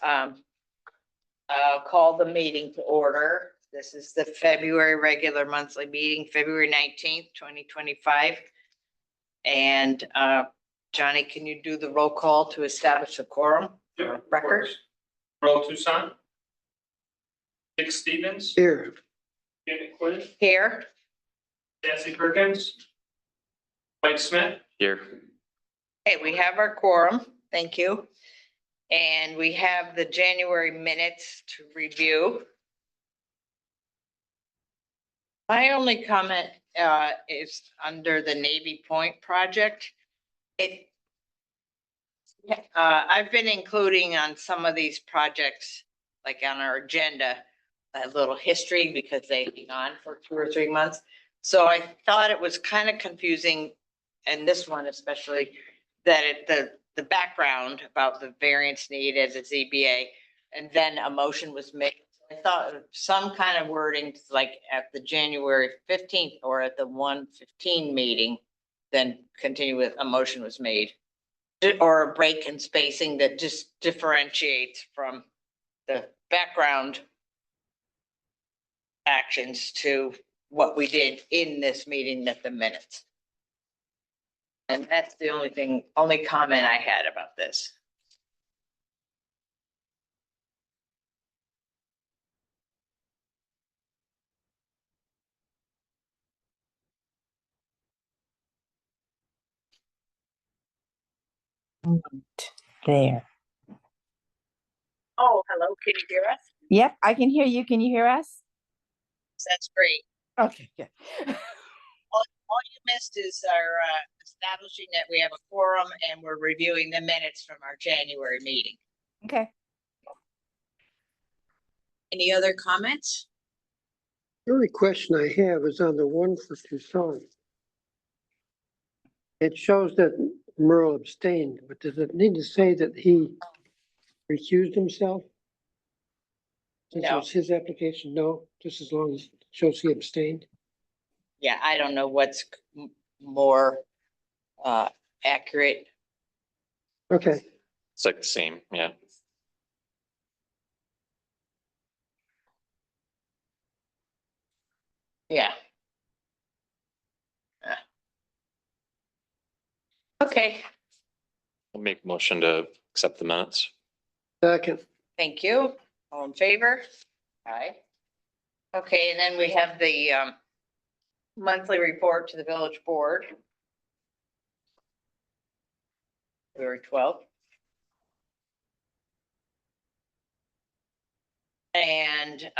I'll call the meeting to order. This is the February regular monthly meeting, February 19th, 2025. And Johnny, can you do the roll call to establish a quorum? Yep, Record? Earl Toussaint. Dick Stevens. Here. Janet Quinn. Here. Nancy Perkins. Mike Smith. Here. Okay, we have our quorum. Thank you. And we have the January minutes to review. My only comment is under the Navy Point project. I've been including on some of these projects, like on our agenda, a little history because they've been on for 2 or 3 months. So I thought it was kind of confusing, and this one especially, that the background about the variance need as a ZBA, and then a motion was made. I thought of some kind of wording like at the January 15th or at the 1/15 meeting, then continue with a motion was made. Or a break in spacing that just differentiates from the background actions to what we did in this meeting at the minutes. And that's the only comment I had about this. There. Oh, hello, can you hear us? Yep, I can hear you. Can you hear us? That's great. Okay, good. All you missed is our establishing that we have a quorum and we're reviewing the minutes from our January meeting. Okay. Any other comments? The only question I have is on the one for Toussaint. It shows that Merle abstained, but does it need to say that he recused himself? Since it No. was his application, no, just as long as it shows he abstained. Yeah, I don't know what's more accurate. Okay, It's like the same, yeah. Yeah. Okay, I'll make a motion to accept the minutes. second, thank you. All in favor? Aye. Okay, and then we have the monthly report to the village board. February 12th. And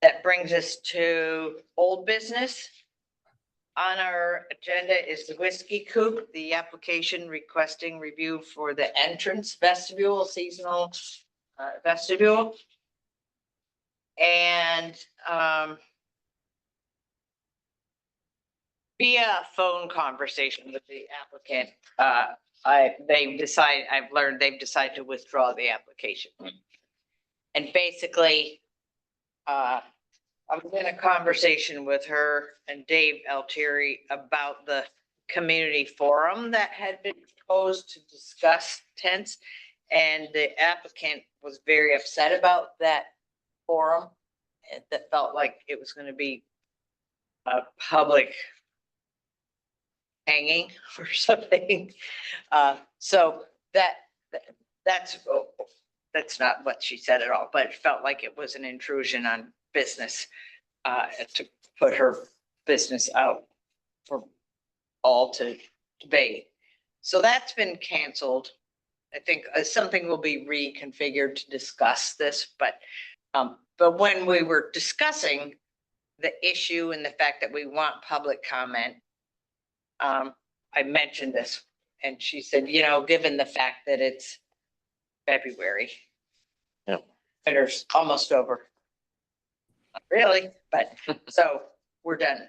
that brings us to old business. On our agenda is the Whiskey Coop, the application requesting review for the entrance vestibule, seasonal vestibule. And via phone conversation with the applicant, I've learned they've decided to withdraw the application. And basically, I was in a conversation with her and Dave Altieri about the community forum that had been proposed to discuss tents. And the applicant was very upset about that forum. And that felt like it was going to be a public hanging or something. So that's not what she said at all, but it felt like it was an intrusion on business to put her business out for all to debate. So that's been canceled. I think something will be reconfigured to discuss this, but when we were discussing the issue and the fact that we want public comment, I mentioned this and she said, given the fact that it's February. Yeah. Winter's almost over. Not really, but so we're done.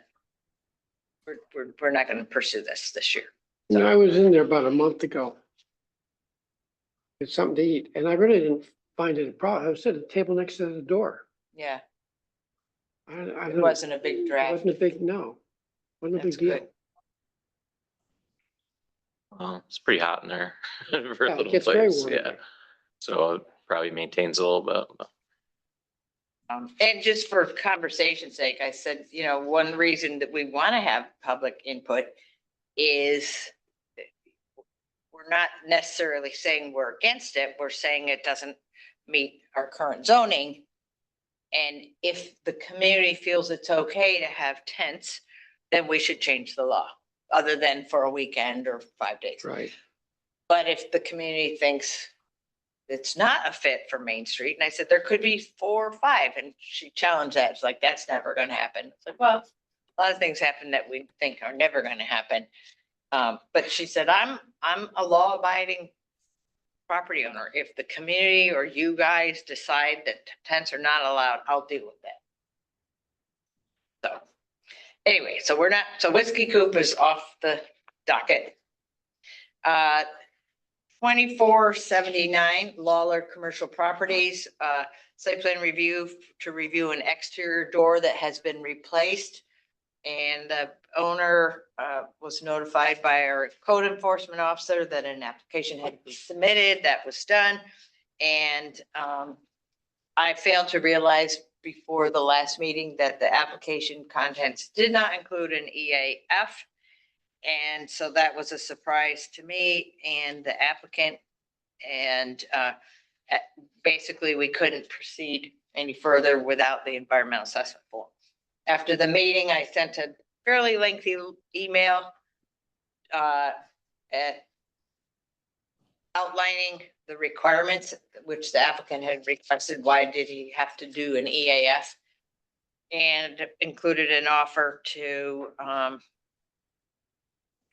We're not going to pursue this year. I was in there about a month ago. It's something to eat, and I really didn't find it a problem. I was sitting at the table next to the door. Yeah, I it wasn't a big It draft. wasn't a big, no, wasn't a That's big deal. good. It's pretty hot in there for Yeah, a it little gets very place, warm. yeah. So it probably maintains a little bit. And just for conversation's sake, I said, one reason that we want to have public input is we're not necessarily saying we're against it. We're saying it doesn't meet our current zoning. And if the community feels it's okay to have tents, then we should change the law, other than for a weekend or 5 days. Right. But if the community thinks it's not a fit for Main Street, and I said, there could be 4 or 5, and she challenged that. It's like, that's never gonna happen. It's like, well, a lot of things happen that we think are never gonna happen. But she said, I'm a law-abiding property owner. If the community or you guys decide that tents are not allowed, I'll deal with that. So anyway, so Whiskey Coop is off the docket. 2479 Lawler Commercial Properties, site plan review to review an exterior door that has been replaced. And the owner was notified by our code enforcement officer that an application had been submitted. That was done. And I failed to realize before the last meeting that the application contents did not include an EAF. And so that was a surprise to me and the applicant. And basically, we couldn't proceed any further without the environmental assessment form. After the meeting, I sent a fairly lengthy email outlining the requirements which the applicant had requested. Why did he have to do an EAF? And included an offer to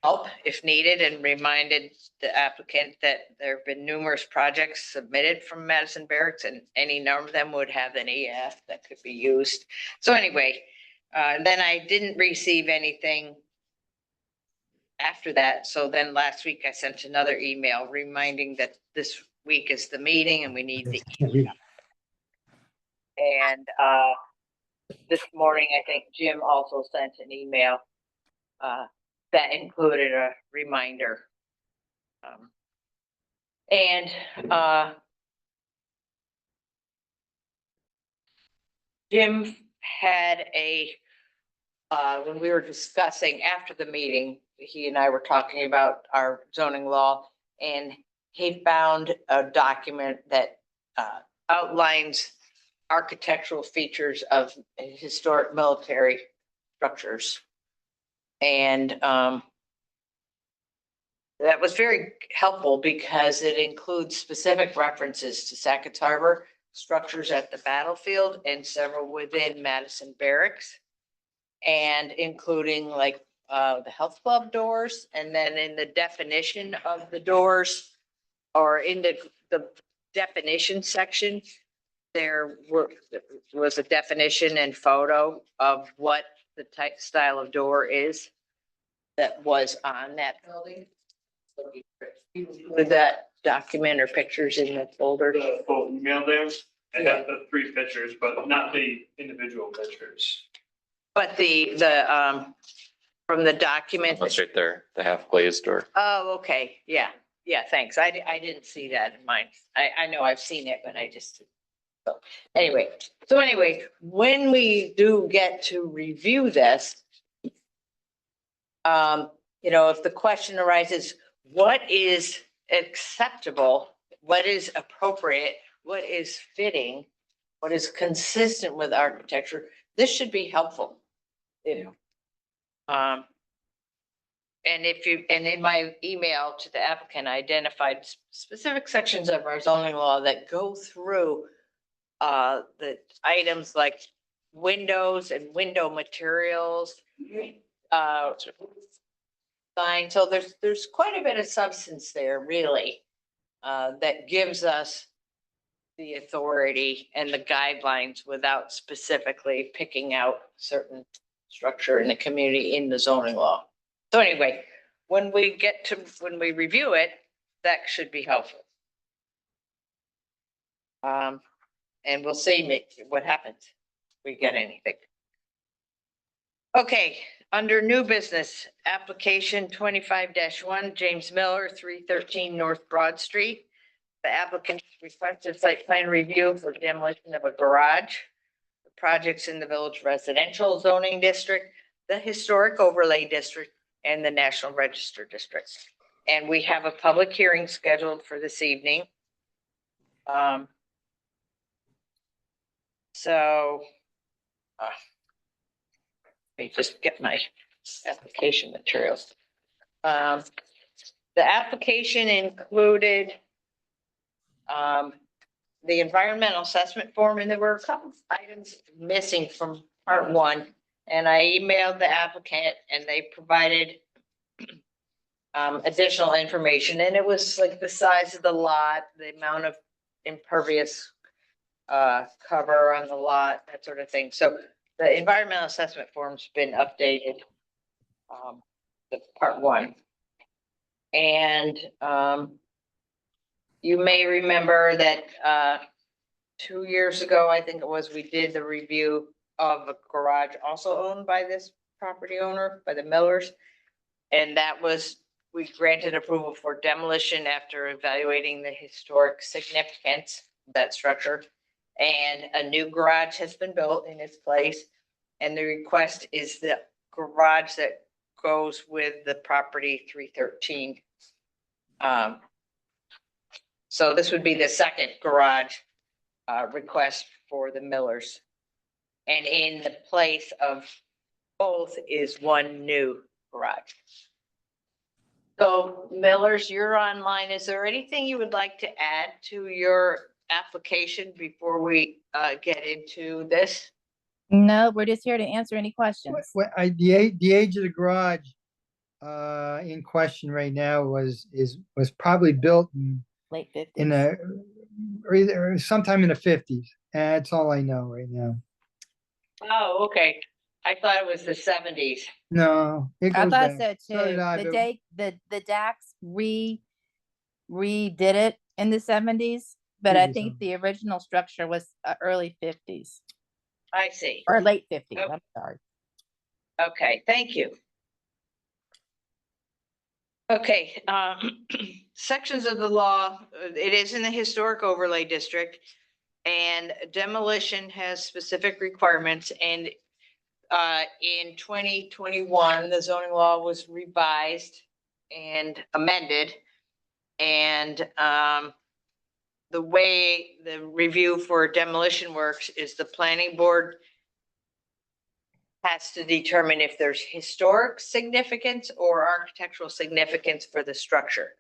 help if needed, and reminded the applicant that there have been numerous projects submitted from Madison Barracks, and any number of them would have an EAF that could be used. So anyway, then I didn't receive anything after that. So then last week I sent another email reminding that this week is the meeting and we need the. And this morning, I think Jim also sent an email that included a reminder. And Jim had when we were discussing after the meeting, he and I were talking about our zoning law, and he found a document that outlines architectural features of historic military structures. And that was very helpful because it includes specific references to Sackets Harbor, structures at the battlefield, and several within Madison Barracks. And including like the health club doors, and then in the definition of the doors, or in the definition section, there was a definition and photo of what the type style of door is that was on that building. With that document or pictures in the folder. The full email there, I have the 3 pictures, but not the individual pictures. But the from the document. That's right there, the half glazed door. Oh, okay, yeah, thanks. I didn't see that in mine. I know I've seen it, but I just. So anyway, when we do get to review this, if the question arises, what is acceptable, what is appropriate, what is fitting, what is consistent with architecture, this should be helpful. And in my email to the applicant, I identified specific sections of our zoning law that go through the items like windows and window materials, sign. So there's quite a bit of substance there, really, that gives us the authority and the guidelines without specifically picking out certain structure in the community in the zoning law. So anyway, when we review it, that should be helpful. And we'll see what happens if we get anything. Okay, Under new business, application 25-1, James Miller, 313 North Broad Street. The applicant requested site plan review for demolition of a garage. The project's in the village residential zoning district, the historic overlay district, and the National Register district. And we have a public hearing scheduled for this evening. So, let me just get my application materials. The application included the environmental assessment form, and there were a couple of items missing from part one. And I emailed the applicant and they provided additional information, and it was like the size of the lot, the amount of impervious cover on the lot, that sort of thing. So the environmental assessment form's been updated. The part one. And you may remember that 2 years ago, I think it was, we did the review of a garage also owned by this property owner, by the Millers. And that was, we granted approval for demolition after evaluating the historic significance of that structure. And a new garage has been built in its place. And the request is the garage that goes with the property 313. So this would be the second garage request for the Millers. And in the place of both is one new garage. So Millers, you're online. Is there anything you would like to add to your application before we get into this? No, we're just here to answer any questions. The age of the garage in question right now was probably built Late 50s. in or sometime in the 50s. That's all I know right now. Oh, okay. I thought it was the 70s. No, it I goes thought back. so So too. did I, The but- day, the DAX redid it in the 70s, but I Maybe think so. the original structure was early 50s I see. or late 50s. Oh. I'm sorry. Okay, thank you. Okay, sections of the law, it is in the historic overlay district. And demolition has specific requirements, and in 2021, the zoning law was revised and amended. And the way the review for demolition works is the planning board has to determine if there's historic significance or architectural significance for the structure.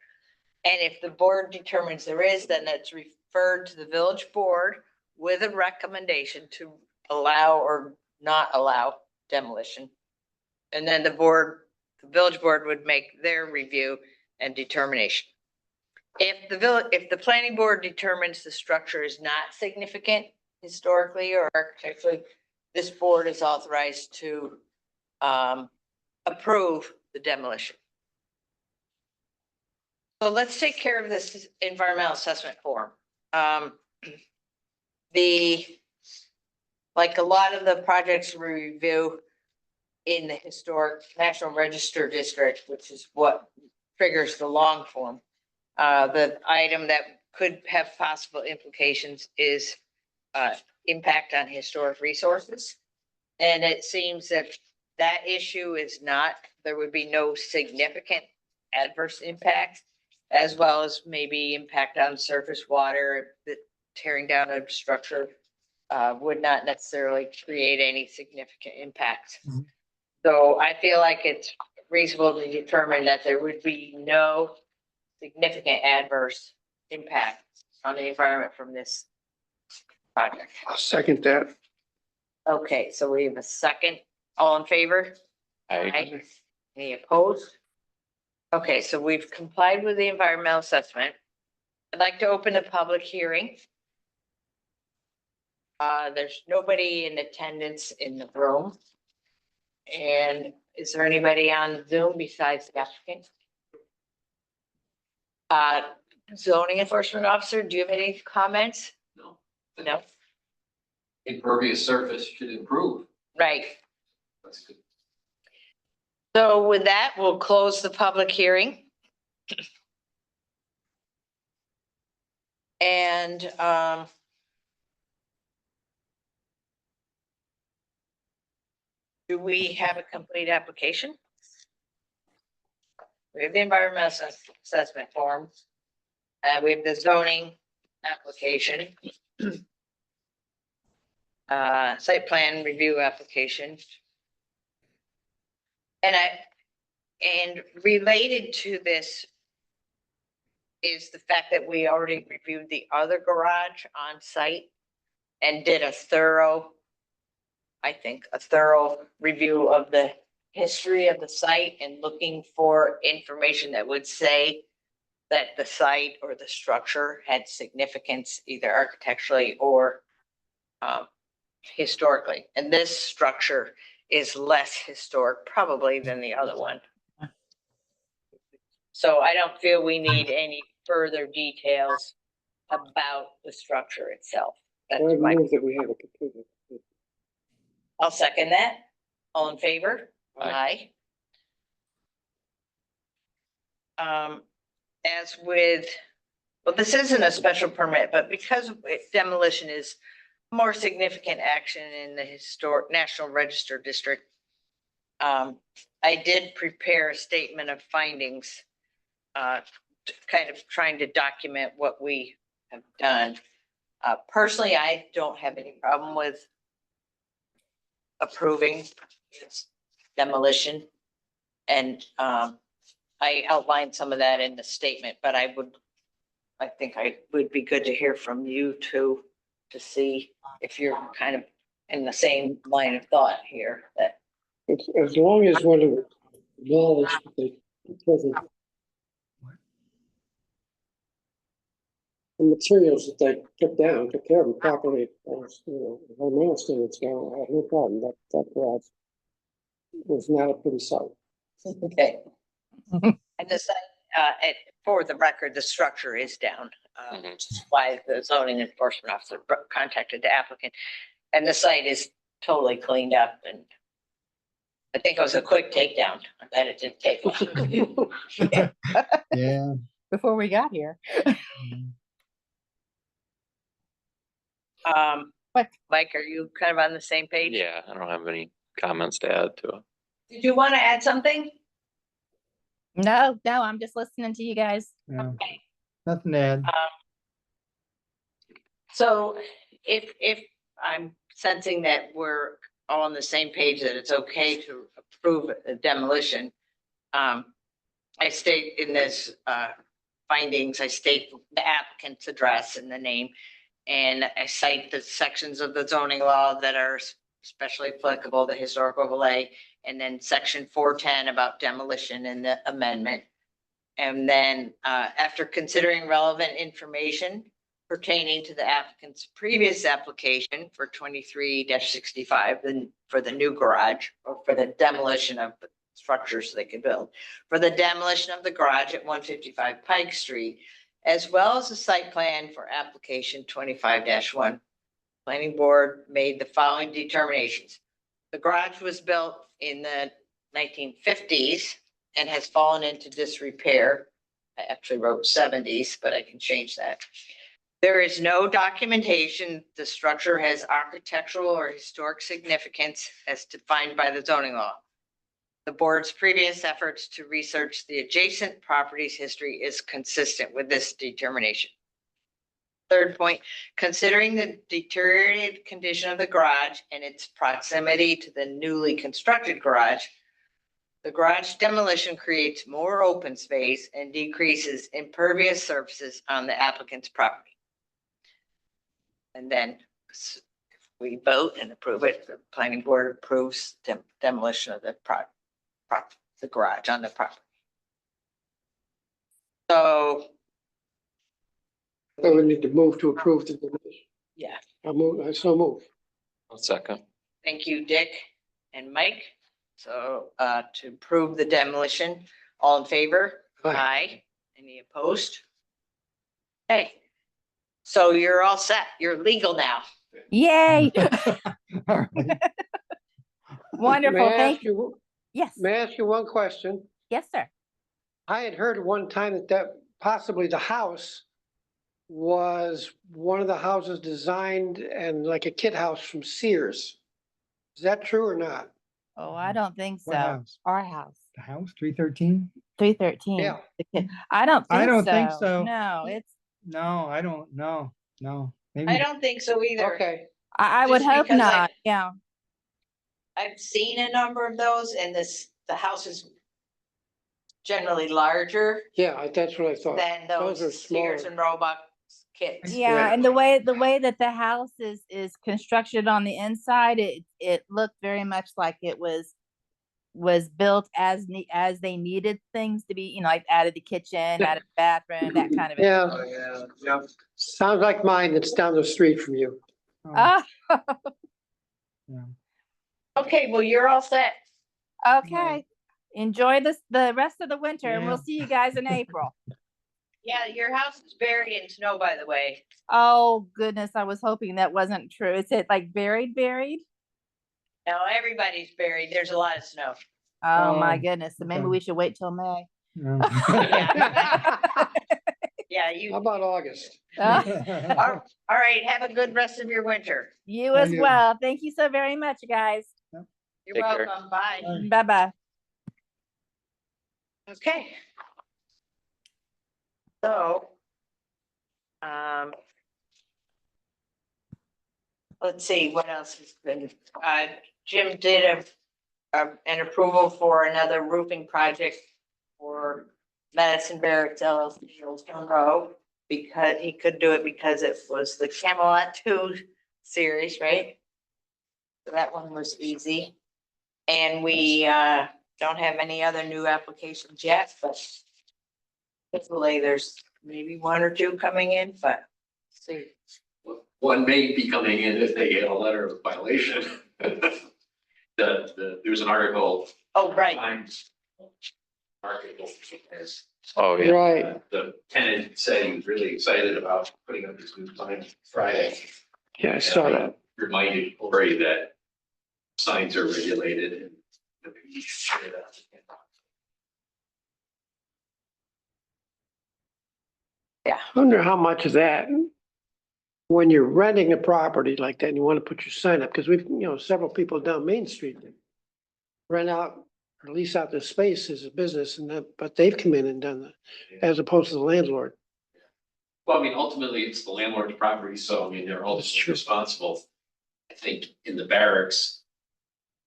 And if the board determines there is, then it's referred to the village board with a recommendation to allow or not allow demolition. And then the village board would make their review and determination. If the planning board determines the structure is not significant historically or architecturally, this board is authorized to approve the demolition. So let's take care of this environmental assessment form. Like a lot of the projects we review in the historic National Register district, which is what triggers the long form. The item that could have possible implications is impact on historic resources. And it seems that that issue is not, there would be no significant adverse impact, as well as maybe impact on surface water. That tearing down a structure would not necessarily create any significant impact. Mhm. So I feel like it's reasonable to determine that there would be no significant adverse impact on the environment from this project. I'll second that. Okay, so we have a second. All in favor? Aye. Any opposed? Okay, so we've complied with the environmental assessment. I'd like to open a public hearing. There's nobody in attendance in the room. And is there anybody on Zoom besides the applicant? Zoning enforcement officer, do you have any comments? No. No, Impervious surface should improve. right. That's good. So with that, we'll close the public hearing. And, do we have a complete application? We have the environmental assessment form. We have the zoning application. Site plan review application. And related to this is the fact that we already reviewed the other garage on site and did a thorough, I think, a thorough review of the history of the site and looking for information that would say that the site or the structure had significance either architecturally or historically. And this structure is less historic probably than the other one. So I don't feel we need any further details about the structure itself. I That's my, move that we have a complete. I'll second that. All in favor? Aye. As with, well, this isn't a special permit, but because demolition is more significant action in the historic National Register District, I did prepare a statement of findings, kind of trying to document what we have done. Personally, I don't have any problem with approving this demolition. And I outlined some of that in the statement, but I think I would be good to hear from you too, to see if you're kind of in the same line of thought here that. As long as one of acknowledge the present. The materials that they took down, took care of them properly, environmental standards, I have no problem, that garage was not a pretty sight. Okay. And the site, for the record, the structure is down, which is why the zoning enforcement officer contacted the applicant. And the site is totally cleaned up, and I think it was a quick takedown. I bet it didn't take long. Yeah. Before we got here. What? Mike, are you kind of on the same page? Yeah, I don't have any comments to add to it. Did you want to add something? No, I'm just listening to you guys. No, Okay. nothing to add. So if I'm sensing that we're all on the same page, that it's okay to approve a demolition, I state in this findings, I state the applicant's address and the name, and I cite the sections of the zoning law that are especially applicable to historic overlay, and then section 410 about demolition and the amendment. And then after considering relevant information pertaining to the applicant's previous application for 23-65, then for the new garage or for the demolition of the structures they could build, for the demolition of the garage at 155 Pike Street, as well as the site plan for application 25-1. Planning board made the following determinations. The garage was built in the 1950s and has fallen into disrepair. I actually wrote 70s, but I can change that. There is no documentation the structure has architectural or historic significance as defined by the zoning law. The board's previous efforts to research the adjacent property's history is consistent with this determination. Third point, considering the deteriorated condition of the garage and its proximity to the newly constructed garage, the garage demolition creates more open space and decreases impervious surfaces on the applicant's property. And then if we vote and approve it, the planning board approves demolition of the the garage on the property. So, So we need to move to approve the demolition. yeah, I so move. One second. thank you, Dick and Mike. So to approve the demolition, all in favor? Aye. Any opposed? Hey, so you're all set. You're legal now. Yay. All right. Wonderful. May I Thank ask you, Yes, May I ask you one question? yes, sir. I had heard one time that possibly the house was one of the houses designed and like a kit house from Sears. Is that true or not? Oh, I don't think What so. house? Our house, The house, 313? 313. Yeah. I don't I think don't think so. so. No, it's, No, I don't, no. I Maybe, don't think so either. Okay, I would Just hope because not. Yeah. I've seen a number of those and the house is generally larger yeah, that's what I thought. than Those are those Sears smaller. and Roebuck kits. Yeah, Yeah. and the way that the house is constructed on the inside, it looked very much like it was built as as they needed things to be, you know, like added the kitchen, added the bathroom, that kind of. Yeah, Oh, yeah. sounds like mine that's down the street from you. Oh, Okay, well, you're all set. okay. Enjoy the rest of the winter, and we'll Yeah. see you guys in April. Yeah, your house is buried in snow, by the way. Oh goodness, I was hoping that wasn't true. Is it like buried? Now, everybody's buried. There's a lot of snow. Oh my Oh, goodness. So maybe okay. we should wait till May. no. Yeah, How you, about August? all right, have a good rest of your winter. You as you. well. Thank you so very much, guys. You're Take care. welcome. Bye. Bye-bye. Okay. So, um, let's see, what else has been, Jim did an approval for another roofing project for Madison Barracks LLC, Old Stone Row, because he could do it because it was the Camelot 2 series, right? So that one was easy. And we, don't have any other new applications yet, but hopefully there's maybe one or two coming in, but see. One may be coming in if they get a letter of violation. There's an article. Oh, right. Times article as Oh, yeah. Right, the tenant said he was really excited about putting up his new sign Friday. yeah, I saw that. Reminded Corey that signs are regulated and that we should share that. Wonder how much of that, when you're renting a property like that and you want to put your sign up, because we've, several people down Main Street that rent out or lease out their space as a business and that, but they've come in and done that as opposed to the landlord. Well, I mean, ultimately, it's the landlord's property, so I mean, they're all That's true. responsible. I think in the barracks,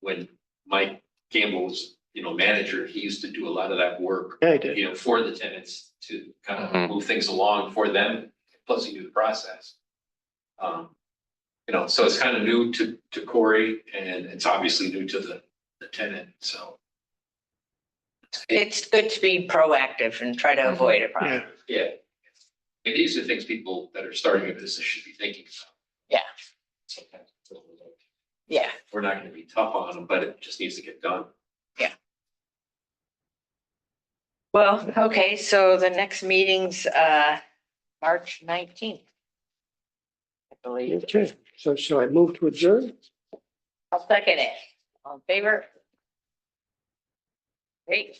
when Mike Campbell was, manager, he used to do a lot of that work, Yeah, I did. for the tenants to kind of Mhm. move things along for them, plus he knew the process. So it's kind of new to Corey and it's obviously new to the tenant, so. It's good to be proactive and try to avoid a problem. Yeah, Yeah. And these are things people that are starting a business should be thinking about. Yeah. Sometimes it's overlooked. Yeah. We're not gonna be tough on them, but it just needs to get done. Well, okay, so the next meeting's, March 19th. I believe. okay. So shall I move to adjourn? I'll second it. All in favor? Great.